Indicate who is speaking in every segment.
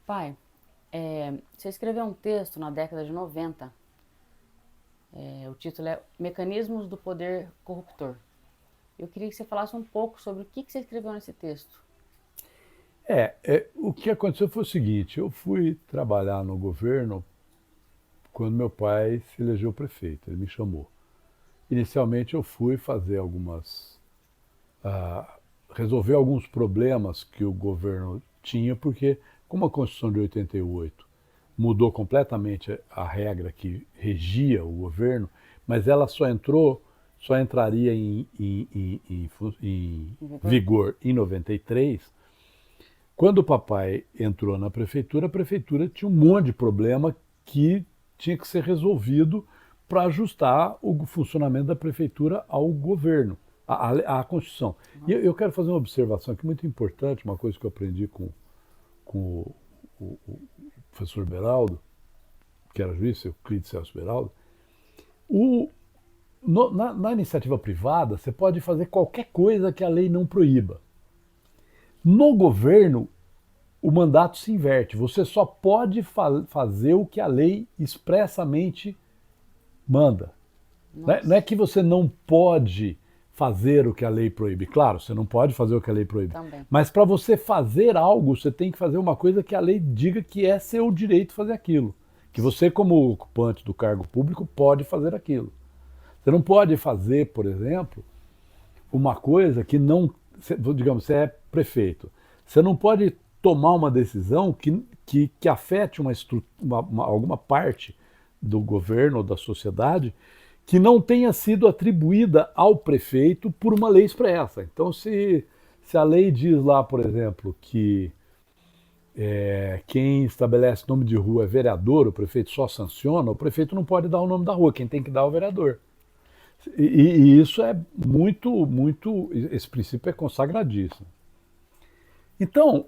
Speaker 1: Pai, você escreveu um texto na década de 90. O título é Mecanismos do Poder Corruptor. Eu queria que você falasse um pouco sobre o que você escreveu nesse texto.
Speaker 2: O que aconteceu foi o seguinte: eu fui trabalhar no governo quando meu pai se elegeu prefeito, ele me chamou. Inicialmente eu fui fazer ah, resolver alguns problemas que o governo tinha, porque como a Constituição de 88 mudou completamente a regra que regia o governo, mas ela só entraria em
Speaker 1: Em vigor?
Speaker 2: vigor em 93. Quando o papai entrou na prefeitura, a prefeitura tinha um monte de problema que tinha que ser resolvido para ajustar o funcionamento da prefeitura ao governo, à Constituição. E
Speaker 1: Uhum.
Speaker 2: eu quero fazer uma observação aqui muito importante, uma coisa que eu aprendi com o professor Beraldo, que era juiz, o Euclides Celso Beraldo. O, na iniciativa privada, você pode fazer qualquer coisa que a lei não proíba. No governo, o mandato se inverte. Você só pode fazer o que a lei expressamente manda. Não é
Speaker 1: Nossa,
Speaker 2: que você não pode fazer o que a lei proíbe. Claro, você não pode fazer o que a lei proíbe.
Speaker 1: também.
Speaker 2: Mas para você fazer algo, você tem que fazer uma coisa que a lei diga que é seu direito fazer aquilo. Que você, como ocupante do cargo público, pode fazer aquilo. Você não pode fazer, por exemplo, uma coisa que não. Digamos, você é prefeito. Você não pode tomar uma decisão que afete alguma parte do governo ou da sociedade que não tenha sido atribuída ao prefeito por uma lei expressa. Então, se a lei diz lá, por exemplo, que quem estabelece nome de rua é vereador, o prefeito só sanciona, o prefeito não pode dar o nome da rua, quem tem que dar é o vereador. E isso é muito, esse princípio é consagradíssimo. Então,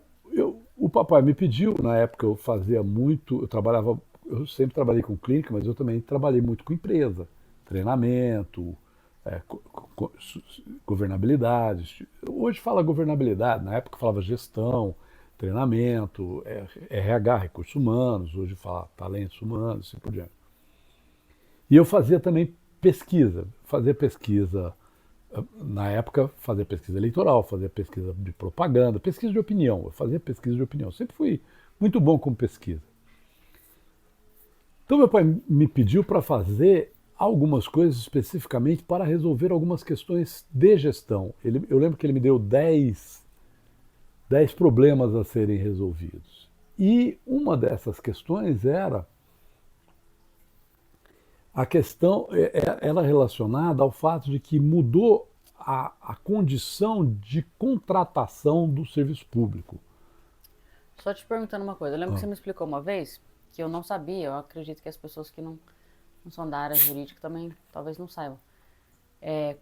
Speaker 2: o papai me pediu, na época eu fazia muito, eu sempre trabalhei com clínica, mas eu também trabalhei muito com empresa, treinamento, é, governabilidade. Hoje fala governabilidade, na época falava gestão, treinamento, RH, recursos humanos, hoje fala talentos humanos, assim por diante. E eu fazia também fazia pesquisa, na época, fazia pesquisa eleitoral, fazia pesquisa de propaganda, pesquisa de opinião. Eu fazia pesquisa de opinião. Sempre fui muito bom com pesquisa. Então, meu pai me pediu para fazer algumas coisas especificamente para resolver algumas questões de gestão. Eu lembro que ele me deu 10 problemas a serem resolvidos. E uma dessas questões era a questão, ela relacionada ao fato de que mudou a condição de contratação do serviço público.
Speaker 1: Só te perguntando uma coisa. Eu lembro que
Speaker 2: Ah.
Speaker 1: você me explicou uma vez que eu não sabia. Eu acredito que as pessoas que não são da área jurídica também talvez não saibam.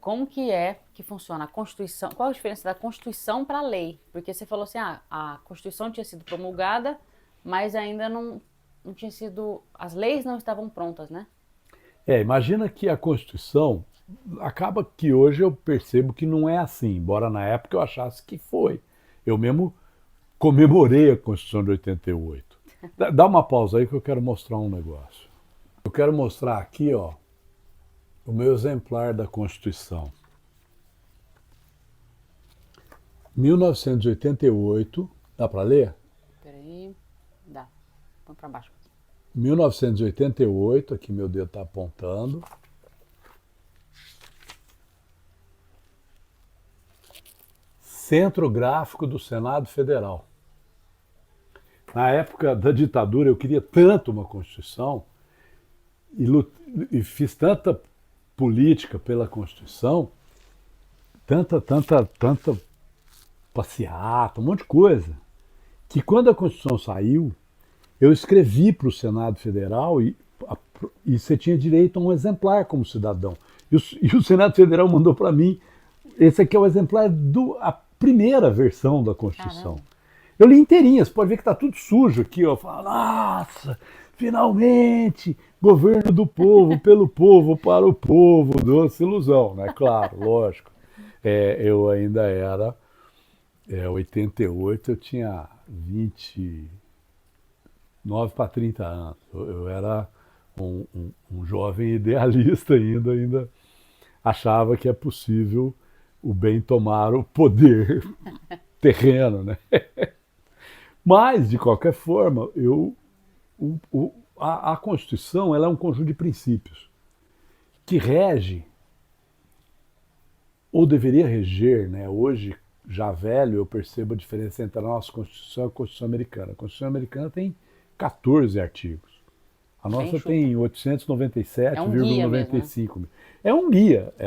Speaker 1: Como que é que funciona a Constituição? Qual a diferença da Constituição para a lei? Porque você falou assim, a Constituição tinha sido promulgada, mas ainda não tinha sido. As leis não estavam prontas, né?
Speaker 2: Imagina que a Constituição, acaba que hoje eu percebo que não é assim, embora na época eu achasse que foi. Eu mesmo comemorei a Constituição de 88. Dá uma pausa aí que eu quero mostrar um negócio. Eu quero mostrar aqui, ó, o meu exemplar da Constituição. 1988, dá para ler?
Speaker 1: Peraí. Dá. Põe pra baixo.
Speaker 2: 1988, aqui meu dedo está apontando. Centro Gráfico do Senado Federal. Na época da ditadura, eu queria tanto uma Constituição e, e fiz tanta política pela Constituição, tanta passeata, um monte de coisa, que quando a Constituição saiu, eu escrevi para o Senado Federal e você tinha direito a um exemplar como cidadão. E o Senado Federal mandou para mim, esse aqui é o exemplar a primeira versão da Constituição.
Speaker 1: Caramba.
Speaker 2: Eu li inteirinha, você pode ver que está tudo sujo aqui, ó. Fala, nossa, finalmente, governo do povo, pelo povo, para o povo, doce ilusão, né? Claro, lógico. Eu ainda era, 88, eu tinha 20, 29 para 30 anos. Eu era um jovem idealista ainda achava que é possível o bem tomar o poder terreno, né? Mas, de qualquer forma, a Constituição ela é um conjunto de princípios que rege, ou deveria reger, né? Hoje, já velho, eu percebo a diferença entre a nossa Constituição e a Constituição americana. A Constituição americana tem 14 artigos. A nossa tem
Speaker 1: É um guia mesmo, né?
Speaker 2: 897,95. É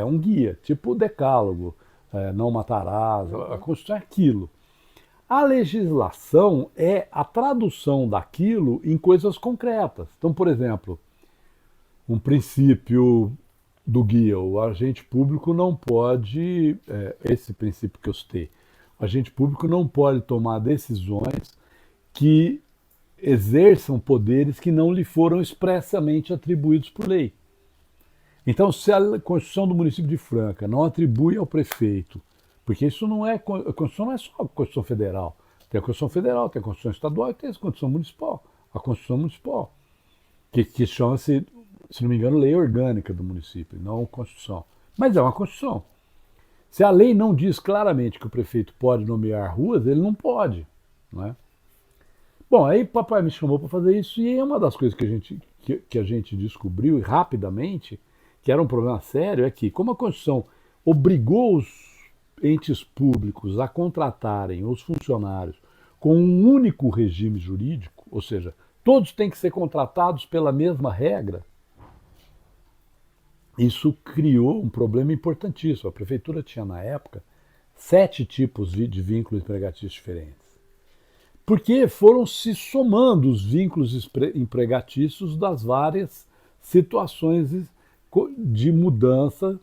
Speaker 2: um guia, tipo o Decálogo, não matarás, a Constituição é aquilo. A legislação é a tradução daquilo em coisas concretas. Então, por exemplo, um princípio do guia, o agente público não pode, esse princípio que eu citei, o agente público não pode tomar decisões que exerçam poderes que não lhe foram expressamente atribuídos por lei. Então, se a Constituição do município de Franca não atribui ao prefeito, porque isso não é, a Constituição não é só a Constituição Federal, tem a Constituição Federal, tem a Constituição Estadual e tem a Constituição Municipal. A Constituição Municipal, que chama-se, se não me engano, Lei Orgânica do município, não Constituição. Mas é uma Constituição. Se a lei não diz claramente que o prefeito pode nomear ruas, ele não pode, não é? Bom, aí papai me chamou para fazer isso e é uma das coisas que a gente descobriu e rapidamente, que era um problema sério, é que como a Constituição obrigou os entes públicos a contratarem os funcionários com um único regime jurídico, ou seja, todos têm que ser contratados pela mesma regra, isso criou um problema importantíssimo. A prefeitura tinha na época 7 tipos de vínculos empregatícios diferentes. Porque foram se somando os vínculos empregatícios das várias situações de mudança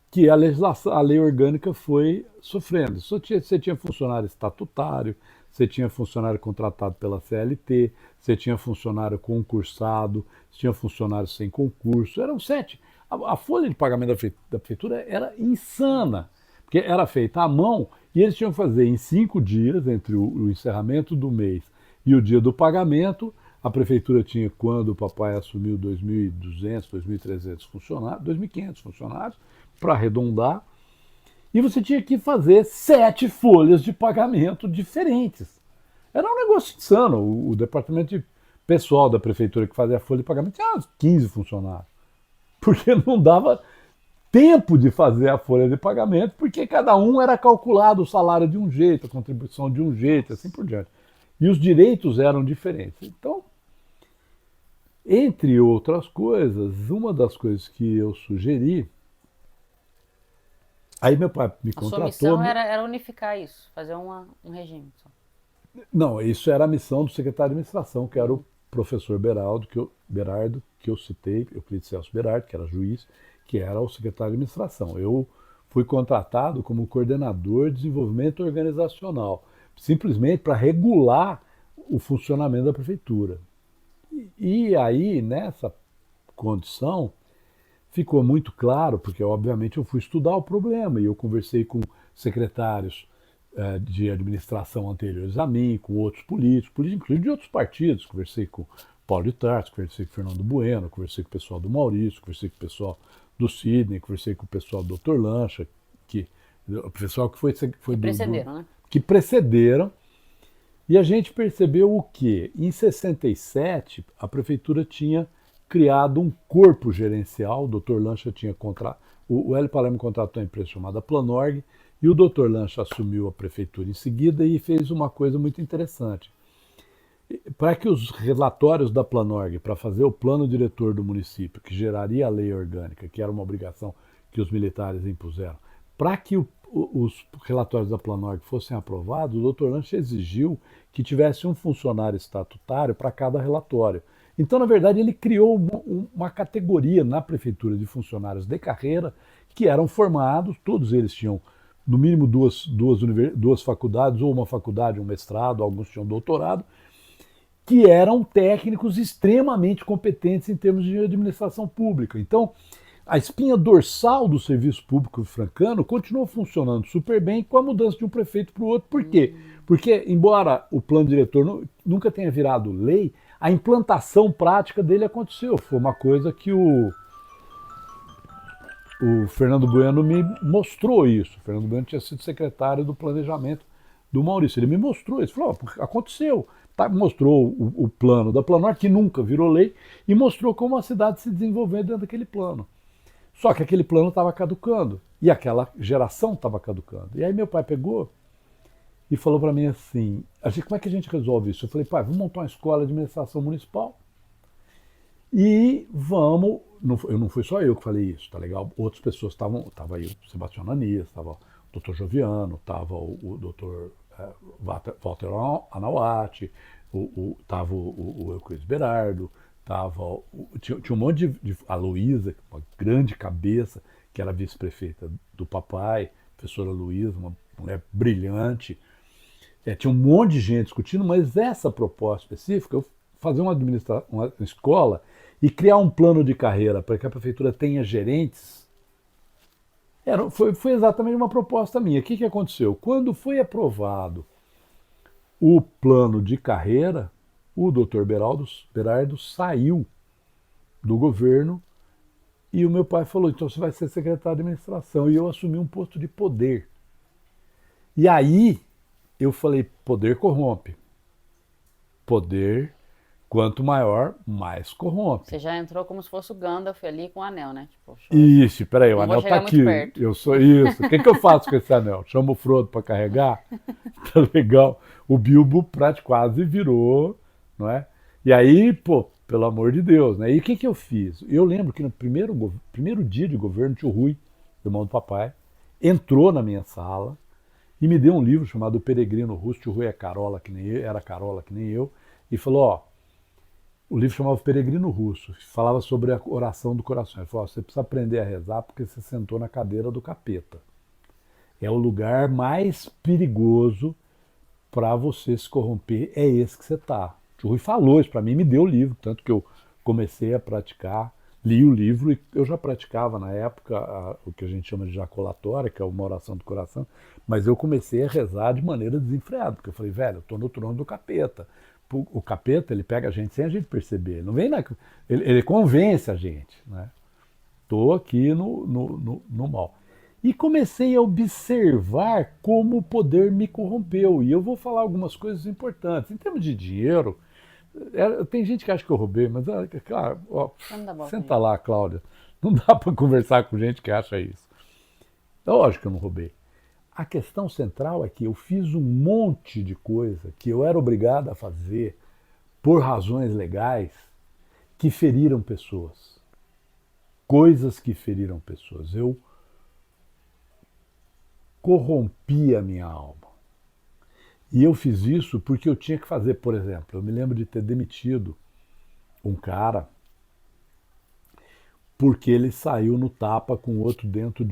Speaker 2: que a legislação, a lei orgânica foi sofrendo. Você tinha funcionário estatutário, você tinha funcionário contratado pela CLT, você tinha funcionário concursado, você tinha funcionário sem concurso, eram 7. A folha de pagamento da prefeitura era insana, porque era feita à mão e eles tinham que fazer em 5 dias, entre o encerramento do mês e o dia do pagamento. A prefeitura tinha, quando o papai assumiu, 2.200, 2.300 funcionários, 2.500 funcionários, para arredondar, e você tinha que fazer 7 folhas de pagamento diferentes. Era um negócio insano. O departamento de pessoal da prefeitura que fazia a folha de pagamento tinha uns 15 funcionários, porque não dava tempo de fazer a folha de pagamento, porque cada um era calculado o salário de um jeito, a contribuição de um jeito, assim por diante. E os direitos eram diferentes. Então, entre outras coisas, uma das coisas que eu sugeri, aí meu pai me contratou...
Speaker 1: A sua missão era unificar isso, fazer um regime só.
Speaker 2: Não, isso era a missão do secretário de administração, que era o professor Berardo, que eu citei, Euclides Celso Berardo, que era juiz, que era o secretário de administração. Eu fui contratado como coordenador de desenvolvimento organizacional, simplesmente para regular o funcionamento da prefeitura. E aí, nessa condição, ficou muito claro, porque obviamente eu fui estudar o problema e eu conversei com secretários de administração anteriores a mim, com outros políticos, inclusive de outros partidos. Conversei com Paulo de Tarso, conversei com o Fernando Bueno, conversei com o pessoal do Maurício, conversei com o pessoal do Sidney, conversei com o pessoal do Dr. Lancha, o pessoal que foi
Speaker 1: precederam, né?
Speaker 2: Que precederam. E a gente percebeu o quê? Em 67, a prefeitura tinha criado um corpo gerencial, o Dr. Lancha tinha o Hélio Palermo contratou uma empresa chamada Planorg, e o Dr. Lancha assumiu a prefeitura em seguida e fez uma coisa muito interessante. Para que os relatórios da Planorg, para fazer o plano diretor do município, que geraria a lei orgânica, que era uma obrigação que os militares impuseram, para que os relatórios da Planorg fossem aprovados, o Dr. Lancha exigiu que tivesse um funcionário estatutário para cada relatório. Então, na verdade, ele criou uma categoria na prefeitura de funcionários de carreira que eram formados, todos eles tinham no mínimo duas faculdades, ou uma faculdade, um mestrado, alguns tinham doutorado, que eram técnicos extremamente competentes em termos de administração pública. Então, a espinha dorsal do serviço público francano continuou funcionando super bem com a mudança de um prefeito para o outro. Por quê? Porque, embora o plano diretor nunca tenha virado lei, a implantação prática dele aconteceu. Foi uma coisa que o Fernando Bueno me mostrou isso. O Fernando Bueno tinha sido secretário do planejamento do Maurício. Ele me mostrou isso. Falou, aconteceu. Tá, mostrou o plano da Planor, que nunca virou lei, e mostrou como a cidade se desenvolveu dentro daquele plano. Só que aquele plano estava caducando. E aquela geração estava caducando. E aí meu pai pegou e falou para mim assim, como é que a gente resolve isso? Eu falei, pai, vamos montar uma escola de administração municipal e vamos... Não fui só eu que falei isso, tá legal? Outras pessoas estavam... Estava aí o Sebastião Ananias, estava o Dr. Joviano, estava o Dr. Walter Anauati, estava o Euclides Berardo, tinha um monte a Luísa, uma grande cabeça, que era vice-prefeita do papai, professora Luísa, uma mulher brilhante. Tinha um monte de gente discutindo, mas essa proposta específica, eu fazer uma escola e criar um plano de carreira para que a prefeitura tenha gerentes, foi exatamente uma proposta minha. O que aconteceu? Quando foi aprovado o plano de carreira, o Dr. Berardo saiu do governo e o meu pai falou, então você vai ser secretário de administração. E eu assumi um posto de poder. E aí eu falei, poder corrompe. Poder, quanto maior, mais corrompe.
Speaker 1: Você já entrou como se fosse o Gandalf ali com o anel, né? Tipo,
Speaker 2: Isso, peraí, o
Speaker 1: não
Speaker 2: anel
Speaker 1: vou
Speaker 2: tá
Speaker 1: chegar
Speaker 2: aqui.
Speaker 1: muito perto.
Speaker 2: Eu sou isso. O que eu faço com esse anel? Chamo o Frodo para carregar? Tá legal. O Bilbo quase virou, não é? E aí, pô, pelo amor de Deus, né? E o que eu fiz? Eu lembro que no primeiro dia de governo, o tio Rui, irmão do papai, entrou na minha sala e me deu um livro chamado O Peregrino Russo. O tio Rui era Carola que nem eu, e falou, ó, o livro chamava Peregrino Russo, falava sobre a oração do coração. Ele falou, ó, você precisa aprender a rezar porque você sentou na cadeira do capeta. É o lugar mais perigoso para você se corromper, é esse que você está. O tio Rui falou isso para mim, me deu o livro, tanto que eu comecei a praticar, li o livro e eu já praticava na época o que a gente chama de jaculatória, que é uma oração do coração, mas eu comecei a rezar de maneira desenfreada, porque eu falei, velho, eu estou no trono do capeta. O capeta, ele pega a gente sem a gente perceber, ele não vem ele convence a gente, né? Estou aqui no mal. E comecei a observar como o poder me corrompeu. E eu vou falar algumas coisas importantes. Em termos de dinheiro, tem gente que acha que eu roubei, mas, claro, ó, senta lá, Cláudia. Não dá para conversar com gente que acha isso. Lógico que eu não roubei. A questão central é que eu fiz um monte de coisa que eu era obrigado a fazer por razões legais que feriram pessoas. Coisas que feriram pessoas. Eu corrompi a minha alma. E eu fiz isso porque eu tinha que fazer, por exemplo, eu me lembro de ter demitido um cara porque ele saiu no tapa com outro dentro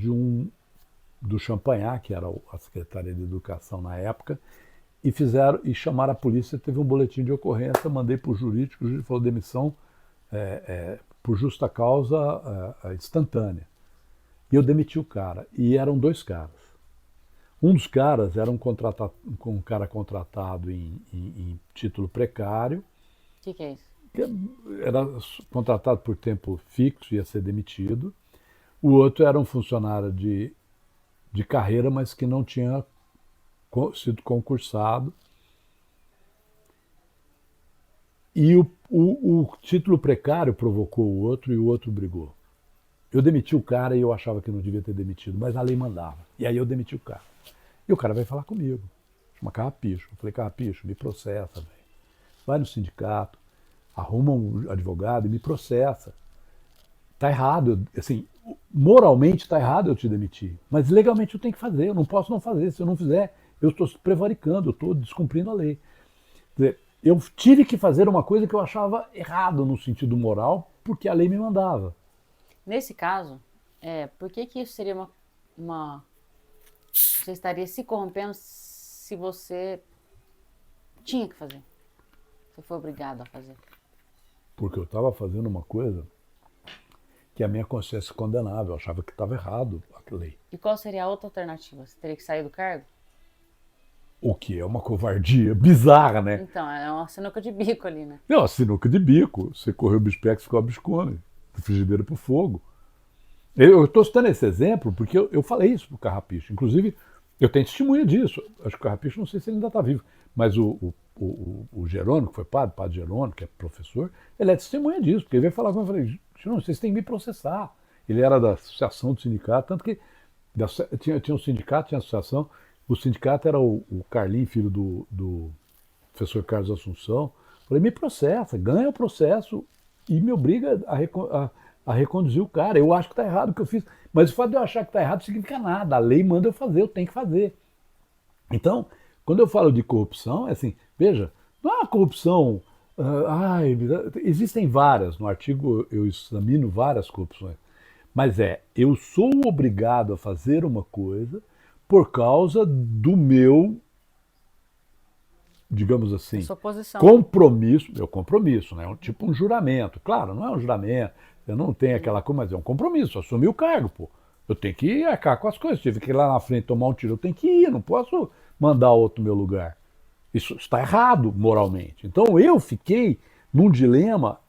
Speaker 2: do Champagnat, que era a Secretaria de Educação na época, e chamaram a polícia, teve um boletim de ocorrência, mandei para o jurídico falou demissão por justa causa instantânea. E eu demiti o cara, e eram dois caras. Um dos caras era um cara contratado em título precário.
Speaker 1: O que é isso?
Speaker 2: Era contratado por tempo fixo, ia ser demitido. O outro era um funcionário de carreira, mas que não tinha sido concursado. E o título precário provocou o outro e o outro brigou. Eu demiti o cara e eu achava que não devia ter demitido, mas a lei mandava. E aí eu demiti o cara. E o cara veio falar comigo. Chama Carrapicho. Eu falei, Carrapicho, me processa, velho. Vai no sindicato, arruma um advogado e me processa. Tá errado, assim, moralmente tá errado eu te demitir, mas legalmente eu tenho que fazer, eu não posso não fazer. Se eu não fizer, eu estou prevaricando, eu estou descumprindo a lei. Quer dizer, eu tive que fazer uma coisa que eu achava errado no sentido moral, porque a lei me mandava.
Speaker 1: Nesse caso, por que isso seria você estaria se corrompendo se você tinha que fazer? Você foi obrigado a fazer.
Speaker 2: Porque eu estava fazendo uma coisa que a minha consciência condenava, eu achava que estava errado a lei.
Speaker 1: E qual seria a outra alternativa? Você teria que sair do cargo?
Speaker 2: O que é uma covardia bizarra, né?
Speaker 1: Então, é uma sinuca de bico ali, né?
Speaker 2: Não, a sinuca de bico. Você correu o bicho ficou a biscone, da frigideira pro fogo. Eu estou citando esse exemplo porque eu falei isso pro Carrapicho. Inclusive, eu tenho testemunha disso. Acho que o Carrapicho, não sei se ele ainda está vivo, mas o Jerônimo, que foi padre Jerônimo, que é professor, ele é testemunha disso, porque ele veio falar comigo, eu falei, Jerônimo, vocês têm que me processar. Ele era da associação do sindicato, tanto que tinha um sindicato, tinha associação, o sindicato era o Carlinho, filho do professor Carlos Assunção. Falei, me processa, ganha o processo e me obriga a reconduzir o cara. Eu acho que está errado o que eu fiz. Mas o fato de eu achar que está errado não significa nada. A lei manda eu fazer, eu tenho que fazer. Então, quando eu falo de corrupção, é assim, veja, não é uma corrupção. Existem várias, no artigo eu examino várias corrupções. Mas eu sou obrigado a fazer uma coisa por causa do meu, digamos assim,
Speaker 1: Sua posição.
Speaker 2: compromisso, meu compromisso, né? Tipo um juramento. Claro, não é um juramento, você não tem aquela coisa, mas é um compromisso, assumir o cargo, pô. Eu tenho que arcar com as coisas, tive que ir lá na frente tomar um tiro, eu tenho que ir, não posso mandar outro no meu lugar. Isso está errado moralmente. Então eu fiquei num dilema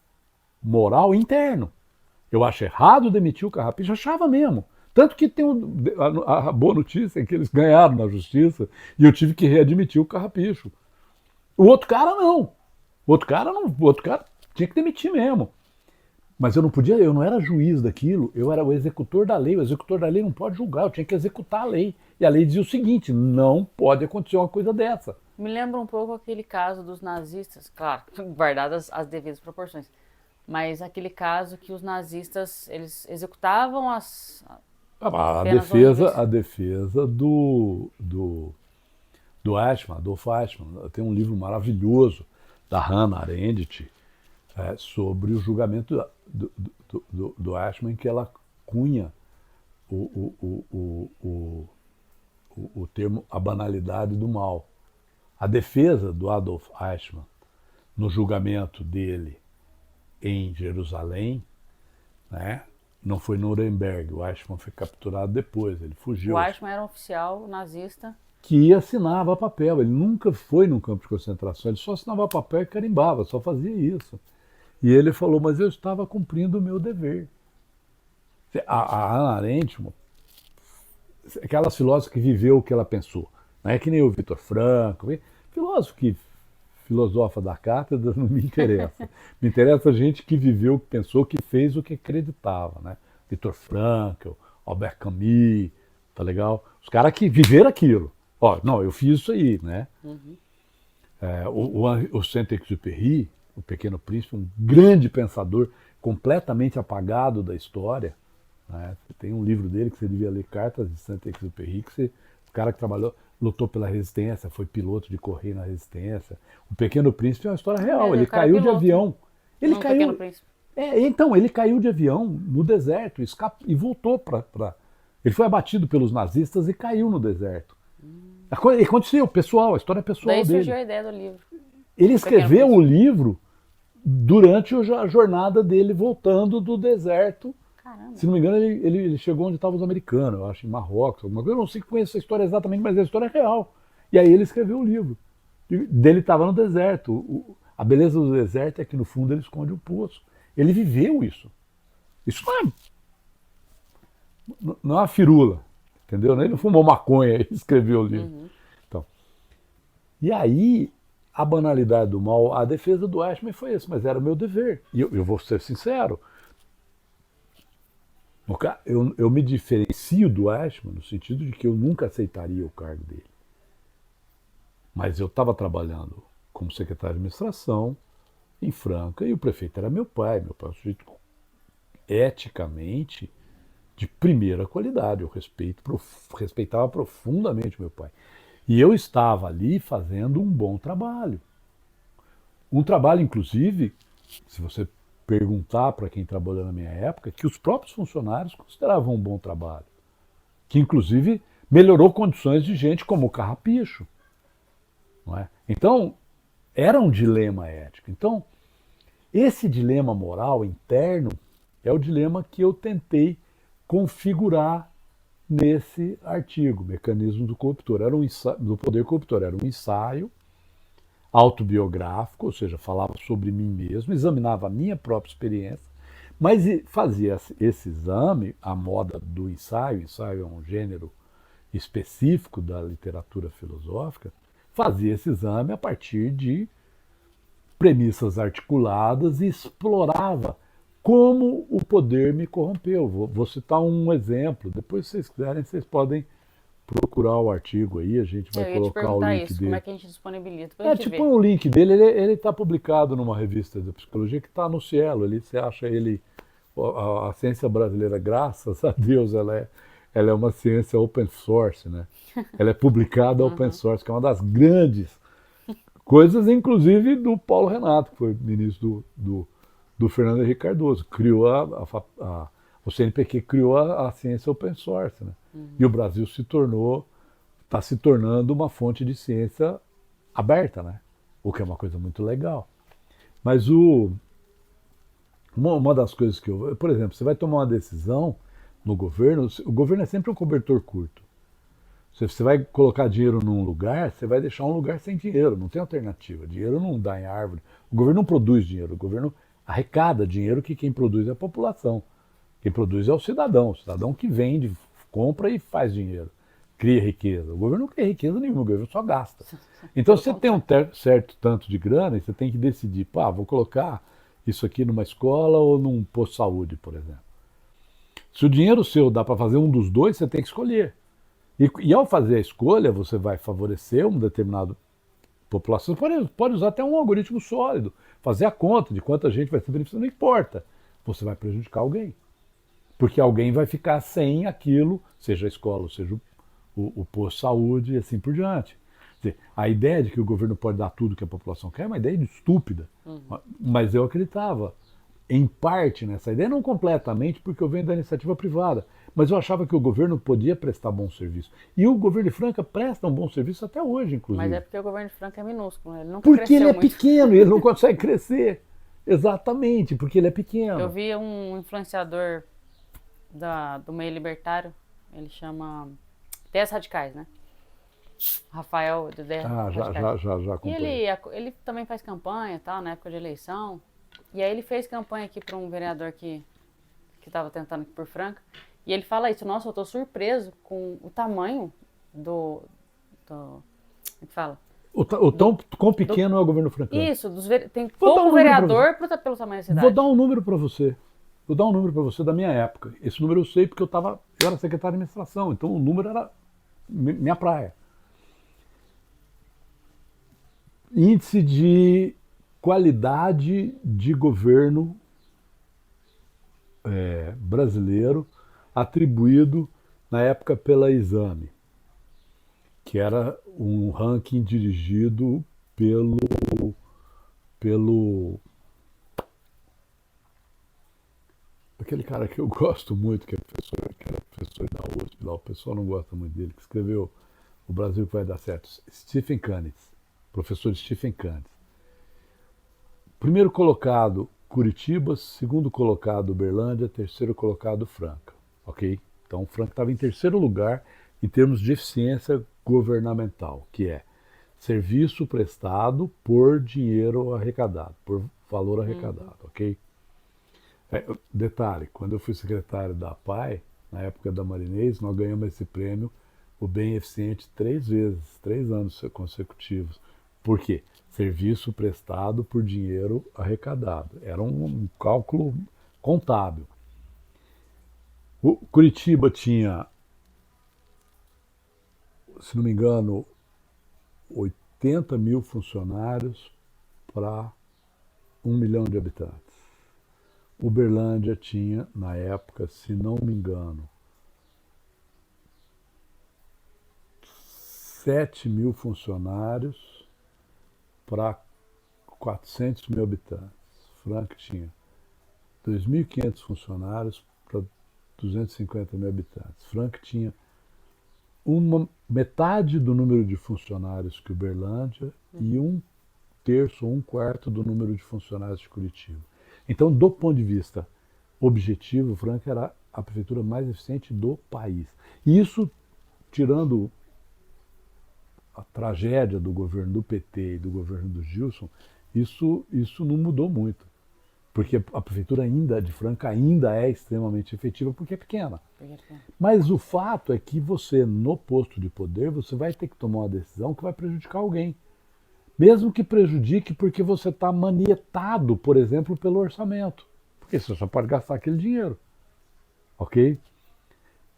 Speaker 2: moral interno. Eu acho errado demitir o Carrapicho, achava mesmo. Tanto que tem a boa notícia é que eles ganharam na justiça e eu tive que readmitir o Carrapicho. O outro cara não. O outro cara tinha que demitir mesmo. Mas eu não podia, eu não era juiz daquilo, eu era o executor da lei. O executor da lei não pode julgar, eu tinha que executar a lei. E a lei dizia o seguinte: não pode acontecer uma coisa dessa.
Speaker 1: Me lembra um pouco aquele caso dos nazistas, claro, guardadas as devidas proporções, mas aquele caso que os nazistas, eles executavam as
Speaker 2: A
Speaker 1: penas horríveis.
Speaker 2: defesa do Eichmann, Adolf Eichmann, tem um livro maravilhoso da Hannah Arendt sobre o julgamento do Eichmann, em que ela cunha o termo a banalidade do mal. A defesa do Adolf Eichmann no julgamento dele em Jerusalém, né, não foi Nuremberg, o Eichmann foi capturado depois, ele fugiu.
Speaker 1: O Eichmann era um oficial nazista.
Speaker 2: Que assinava papel, ele nunca foi num campo de concentração, ele só assinava papel e carimbava, só fazia isso. E ele falou, mas eu estava cumprindo o meu dever. A Hannah Arendt, aquelas filósofas que viveu o que ela pensou, não é que nem o Viktor Frankl, filósofo que filosofa da cátedra não me interessa. Me interessa a gente que viveu, que pensou, que fez o que acreditava, né? Viktor Frankl, Albert Camus, tá legal? Os caras que viveram aquilo. Ó, não, eu fiz isso aí, né?
Speaker 1: Uhum.
Speaker 2: O Saint-Exupéry, o Pequeno Príncipe, um grande pensador, completamente apagado da história, né? Tem um livro dele que você devia ler, Cartas de Saint-Exupéry, o cara que lutou pela resistência, foi piloto de correio na resistência. O Pequeno Príncipe é uma história real, ele caiu de avião. Ele caiu.
Speaker 1: Pequeno Príncipe.
Speaker 2: Então, ele caiu de avião no deserto e voltou para. Ele foi abatido pelos nazistas e caiu no deserto. Aconteceu, pessoal, a história é pessoal
Speaker 1: Daí
Speaker 2: dele.
Speaker 1: surgiu a ideia do livro.
Speaker 2: Ele escreveu o livro durante a jornada dele voltando do deserto.
Speaker 1: Caramba.
Speaker 2: Se não me engano, ele chegou onde estavam os americanos, eu acho, em Marrocos, alguma coisa. Eu não sei que conheço a história exatamente, mas a história é real. E aí ele escreveu o livro. Dele estava no deserto. A beleza do deserto é que no fundo ele esconde um poço. Ele viveu isso. Isso não é uma firula, entendeu? Ele não fumou maconha e escreveu o livro.
Speaker 1: Uhum.
Speaker 2: Então, e aí, a banalidade do mal, a defesa do Eichmann foi isso, mas era o meu dever. E eu vou ser sincero, eu me diferencio do Eichmann no sentido de que eu nunca aceitaria o cargo dele. Mas eu estava trabalhando como secretário de administração em Franca e o prefeito era meu pai é um sujeito eticamente de primeira qualidade. Eu respeitava profundamente meu pai. E eu estava ali fazendo um bom trabalho. Um trabalho, inclusive, se você perguntar para quem trabalhou na minha época, que os próprios funcionários consideravam um bom trabalho. Que, inclusive, melhorou condições de gente como o Carrapicho. Não é? Então, era um dilema ético. Então, esse dilema moral interno é o dilema que eu tentei configurar nesse artigo, Mecanismos do Corruptor. Era um ensaio, do Poder Corruptor. Era um ensaio autobiográfico, ou seja, falava sobre mim mesmo, examinava a minha própria experiência, mas fazia esse exame, a moda do ensaio, o ensaio é um gênero específico da literatura filosófica, fazia esse exame a partir de premissas articuladas e explorava como o poder me corrompeu. Vou citar um exemplo, depois se vocês quiserem, vocês podem procurar o artigo aí, a gente vai
Speaker 1: Eu ia te
Speaker 2: colocar o
Speaker 1: perguntar
Speaker 2: link
Speaker 1: isso,
Speaker 2: dele.
Speaker 1: como é que a gente disponibiliza? Depois a gente
Speaker 2: Tipo
Speaker 1: vê.
Speaker 2: o link dele, ele está publicado numa revista de psicologia que está no Cielo, ali você acha ele, a ciência brasileira, graças a Deus, ela é uma ciência open source, né? Ela é publicada open source, que é uma das grandes coisas, inclusive do Paulo Renato, que foi ministro do Fernando Henrique Cardoso, criou o CNPq criou a ciência open source, né? E o Brasil está se tornando uma fonte de ciência aberta, né? O que é uma coisa muito legal. Mas uma das coisas que por exemplo, você vai tomar uma decisão no governo, o governo é sempre um cobertor curto. Se você vai colocar dinheiro num lugar, você vai deixar um lugar sem dinheiro, não tem alternativa. Dinheiro não dá em árvore. O governo não produz dinheiro, o governo arrecada dinheiro, que quem produz é a população. Quem produz é o cidadão que vende, compra e faz dinheiro, cria riqueza. O governo não cria riqueza nenhuma, o governo só gasta. Então você tem um certo tanto de grana e você tem que decidir, vou colocar isso aqui numa escola ou num posto de saúde, por exemplo. Se o dinheiro seu dá para fazer um dos dois, você tem que escolher. E ao fazer a escolha, você vai favorecer uma determinada população. Você pode usar até um algoritmo sólido, fazer a conta de quanta gente vai ser beneficiada, não importa. Você vai prejudicar alguém. Porque alguém vai ficar sem aquilo, seja a escola, seja o posto de saúde e assim por diante. Quer dizer, a ideia de que o governo pode dar tudo que a população quer é uma ideia estúpida. Mas eu acreditava, em parte, nessa ideia, não completamente, porque eu venho da iniciativa privada. Mas eu achava que o governo podia prestar bom serviço. E o governo de Franca presta um bom serviço até hoje, inclusive.
Speaker 1: Mas é porque o governo de Franca é minúsculo, ele nunca
Speaker 2: Porque
Speaker 1: cresceu
Speaker 2: ele é
Speaker 1: muito.
Speaker 2: pequeno, ele não consegue crescer. Exatamente, porque ele é pequeno.
Speaker 1: Eu vi um influenciador do meio libertário, ele chama Ideias Radicais, né? Rafael de Ideias Radicais.
Speaker 2: Já
Speaker 1: E
Speaker 2: acompanhei.
Speaker 1: ele também faz campanha, tal, na época de eleição. E aí ele fez campanha aqui para um vereador que estava tentando aqui por Franca. E ele fala isso, nossa, eu tô surpreso com o tamanho como é que fala?
Speaker 2: Quão pequeno é o governo francano?
Speaker 1: Isso, tem pouco vereador pelo tamanho da cidade.
Speaker 2: Vou dar um número para você. Vou dar um número para você da minha época. Esse número eu sei porque eu era secretário de administração, então o número era minha praia. Índice de qualidade de governo brasileiro atribuído na época pela Exame, que era um ranking dirigido pelo aquele cara que eu gosto muito, que era professor da USP, lá, o pessoal não gosta muito dele, que escreveu O Brasil que Vai Dar Certo, Stephen Kantz, professor Stephen Kantz. Primeiro colocado, Curitiba, segundo colocado, Uberlândia, terceiro colocado, Franca, ok? Então, Franca estava em terceiro lugar em termos de eficiência governamental, que é serviço prestado por dinheiro arrecadado, por valor arrecadado, ok? Detalhe, quando eu fui secretário da APAE, na época da Marinês, nós ganhamos esse prêmio, o bem eficiente, 3 vezes, 3 anos consecutivos. Por quê? Serviço prestado por dinheiro arrecadado. Era um cálculo contábil. O Curitiba tinha, se não me engano, 80 mil funcionários para 1 milhão de habitantes. Uberlândia tinha, na época, se não me engano, 7 mil funcionários para 400 mil habitantes. Franca tinha 2.500 funcionários para 250 mil habitantes. Franca tinha metade do número de funcionários que Uberlândia e 1/3 ou 1/4 do número de funcionários de Curitiba. Então, do ponto de vista objetivo, Franca era a prefeitura mais eficiente do país. Isso, tirando a tragédia do governo do PT e do governo do Gilson, isso não mudou muito. Porque a prefeitura de Franca ainda é extremamente efetiva porque é pequena. Mas o fato é que você, no posto de poder, você vai ter que tomar uma decisão que vai prejudicar alguém. Mesmo que prejudique porque você está manietado, por exemplo, pelo orçamento. Porque você só pode gastar aquele dinheiro. Ok?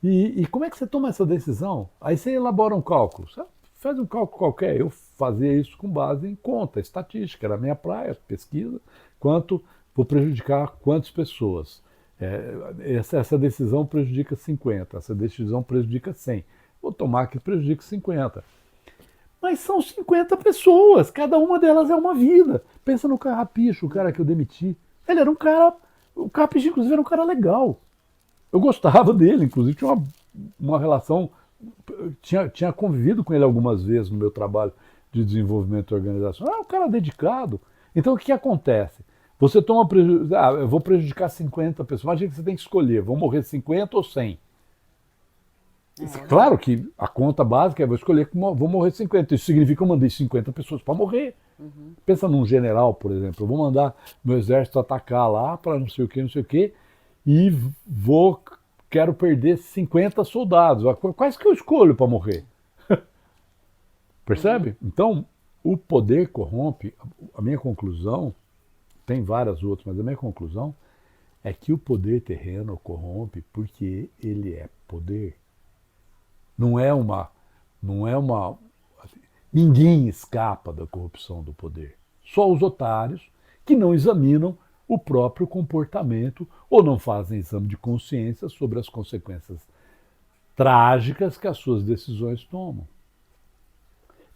Speaker 2: E como é que você toma essa decisão? Aí você elabora um cálculo. Você faz um cálculo qualquer. Eu fazia isso com base em conta, estatística. Era a minha praia, pesquisa. Quanto vou prejudicar quantas pessoas? Essa decisão prejudica 50, essa decisão prejudica 100. Vou tomar que prejudique 50. Mas são 50 pessoas, cada uma delas é uma vida. Pensa no Carrapicho, o cara que eu demiti. Ele era um cara, o Carrapicho inclusive era um cara legal. Eu gostava dele, inclusive tinha uma relação, tinha convivido com ele algumas vezes no meu trabalho de desenvolvimento organizacional. É um cara dedicado. Então o que acontece? Você toma prejuízo, eu vou prejudicar 50 pessoas. Imagina que você tem que escolher, vão morrer 50 ou 100. Claro que a conta básica é, vou escolher que vou morrer 50. Isso significa que eu mandei 50 pessoas para morrer. Uhum. Pensa num general, por exemplo. Eu vou mandar meu exército atacar lá para não sei o que, e quero perder 50 soldados. Quais que eu escolho para morrer? Percebe? Uhum. Então, o poder corrompe. A minha conclusão, tem várias outras, mas a minha conclusão é que o poder terreno corrompe porque ele é poder. Não é uma. Assim, ninguém escapa da corrupção do poder. Só os otários que não examinam o próprio comportamento ou não fazem exame de consciência sobre as consequências trágicas que as suas decisões tomam.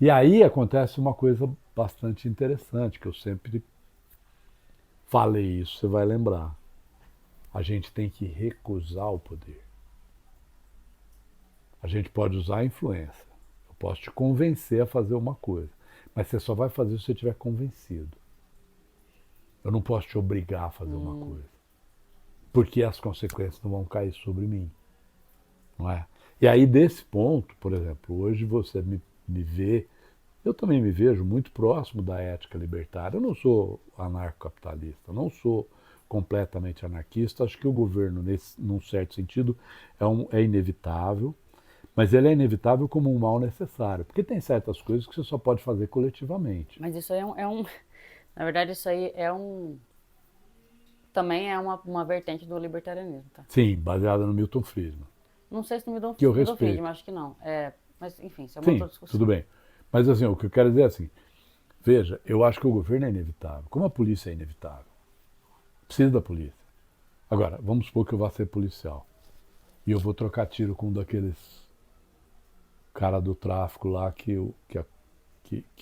Speaker 2: E aí acontece uma coisa bastante interessante, que eu sempre falei isso, você vai lembrar. A gente tem que recusar o poder. A gente pode usar a influência. Eu posso te convencer a fazer uma coisa, mas você só vai fazer se você estiver convencido. Eu não posso te obrigar a fazer uma coisa, porque as consequências não vão cair sobre mim, não é? E aí, desse ponto, por exemplo, hoje você me vê, eu também me vejo muito próximo da ética libertária. Eu não sou anarcocapitalista, não sou completamente anarquista. Acho que o governo, num certo sentido, é inevitável, mas ele é inevitável como um mal necessário, porque tem certas coisas que você só pode fazer coletivamente.
Speaker 1: Mas isso aí na verdade, isso aí também é uma vertente do libertarianismo, tá?
Speaker 2: Sim, baseada no Milton Friedman.
Speaker 1: Não sei se no Milton
Speaker 2: Friedman,
Speaker 1: mas acho que não. Mas, enfim, isso é uma outra discussão.
Speaker 2: Tudo bem. Mas, assim, o que eu quero dizer é assim, veja, eu acho que o governo é inevitável, como a polícia é inevitável. Precisa da polícia. Agora, vamos supor que eu vá ser policial e eu vou trocar tiro com um daqueles cara do tráfico lá que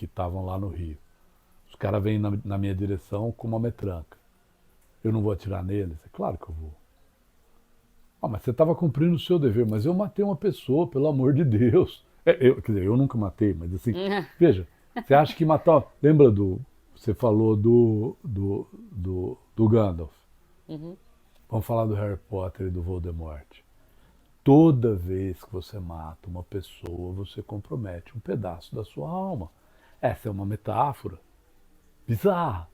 Speaker 2: estavam lá no Rio. Os caras vêm na minha direção com uma metranca. Eu não vou atirar neles? É claro que eu vou. Mas você estava cumprindo o seu dever, mas eu matei uma pessoa, pelo amor de Deus. Quer dizer, eu nunca matei, mas assim, veja, você acha que matar... Lembra você falou do Gandalf.
Speaker 1: Uhum.
Speaker 2: Vamos falar do Harry Potter e do Voldemort. Toda vez que você mata uma pessoa, você compromete um pedaço da sua alma. Essa é uma metáfora bizarra.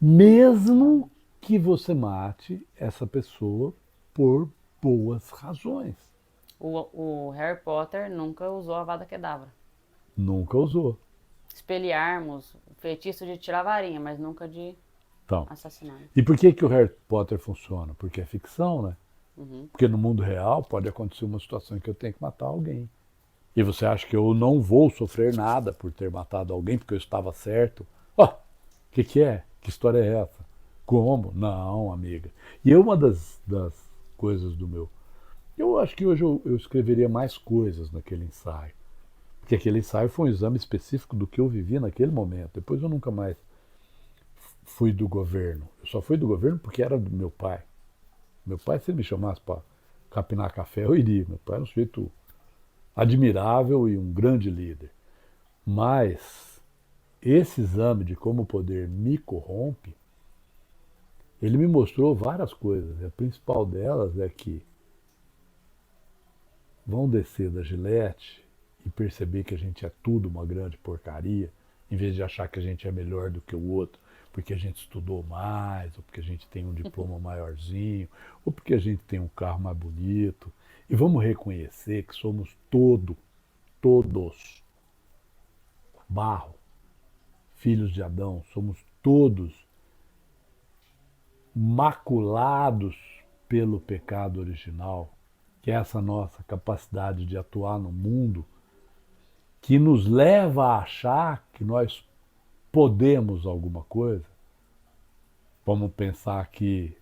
Speaker 2: Mesmo que você mate essa pessoa por boas razões.
Speaker 1: O Harry Potter nunca usou a Avada Kedavra.
Speaker 2: Nunca usou.
Speaker 1: Expelliarmus, feitiço de tirar varinha, mas nunca de assassinar.
Speaker 2: E por que o Harry Potter funciona? Porque é ficção, né?
Speaker 1: Uhum.
Speaker 2: Porque no mundo real pode acontecer uma situação em que eu tenho que matar alguém. E você acha que eu não vou sofrer nada por ter matado alguém porque eu estava certo? O que é? Que história é essa? Como? Não, amiga. E uma das coisas do meu... Eu acho que hoje eu escreveria mais coisas naquele ensaio. Porque aquele ensaio foi um exame específico do que eu vivi naquele momento. Depois eu nunca mais fui do governo. Eu só fui do governo porque era do meu pai. Meu pai, se ele me chamasse para capinar café, eu iria. Meu pai era um sujeito admirável e um grande líder. Mas esse exame de como o poder me corrompe, ele me mostrou várias coisas. A principal delas é que vão descer da Gillette e perceber que a gente é tudo uma grande porcaria, em vez de achar que a gente é melhor do que o outro, porque a gente estudou mais, ou porque a gente tem um diploma maiorzinho, ou porque a gente tem um carro mais bonito. E vamos reconhecer que somos todos, barro, filhos de Adão, somos todos maculados pelo pecado original, que é essa nossa capacidade de atuar no mundo, que nos leva a achar que nós podemos alguma coisa. Vamos pensar aqui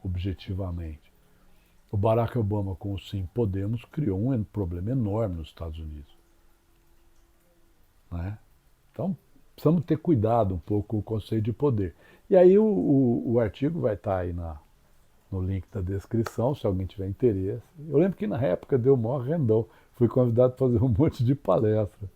Speaker 2: objetivamente. O Barack Obama, com o Sim Podemos, criou um problema enorme nos Estados Unidos. Né? Então, precisamos ter cuidado um pouco com o conceito de poder. E aí o artigo vai estar aí no link da descrição, se alguém tiver interesse. Eu lembro que na época deu o maior rendão. Fui convidado para fazer um monte de palestra.